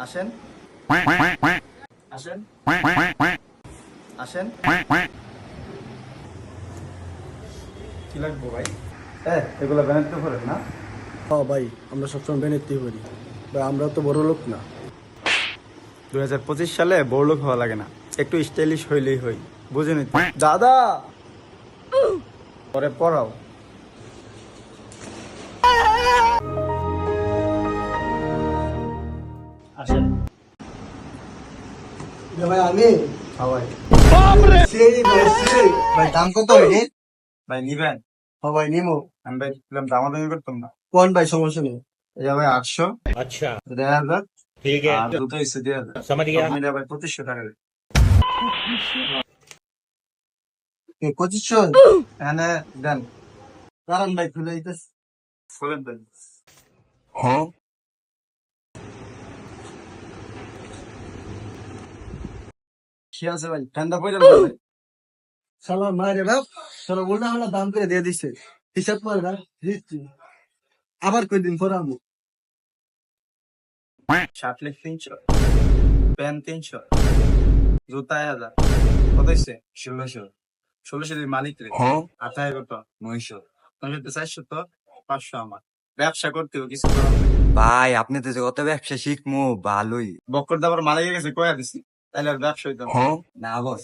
আসেন আসেন আসেন। কি লাগবে ভাই? এগুলো বানাতে পারেন না? হ্যাঁ ভাই, আমরা সবসময় বেনেতেই করি ভাই, আমরা তো বড় লোক না। 2025 সালে বড়লোক হওয়া লাগে না, একটু স্টাইলিশ হইলেই হই, বুঝেনি তো? দাদা পরে পড়াও। আসেন। ভাই আমি সবাই সেই ভাই সেই ভাই, দাম কত হইনি? ভাই নিবেন? হ্যাঁ ভাই নিমো। আমি ভাই বললাম দামাদামি করতাম না। কোন ভাই, সমস্যা নেই। এই যে ভাই 800, अच्छा 1000, ठीक है আর দুটো হচ্ছে 2000। समझ गया মিলে ভাই 2500 টাকা দেন। 2500? এখানে দেন। কারণ ভাই খুলে দিতেছে। ফুলেন দেন। কি আছে ভাই, ঠান্ডা পড়ে যাবে ভাই। শালা মারে বাপ, শালা উল্টা হলা দাম করে দিয়ে দিছে। হিসাব করে না দিচ্ছি, আবার কই দিন পর আমু। শার্ট লেগ 300, প্যান্ট 300, জুতা 1000, কত হচ্ছে? 1600। 1600 দিন মালিক রে, আতায় কত? 900। 900 400 তো 500 আমার। ব্যবসা করতে হবে, কিছু করার নাই। ভাই আপনি তো যে কত ব্যবসা শিখমু ভালোই। বক্কর দাবার মালিকের কাছে কয়া দিছি, তাইলে আর ব্যবসা হইতো না। না বস,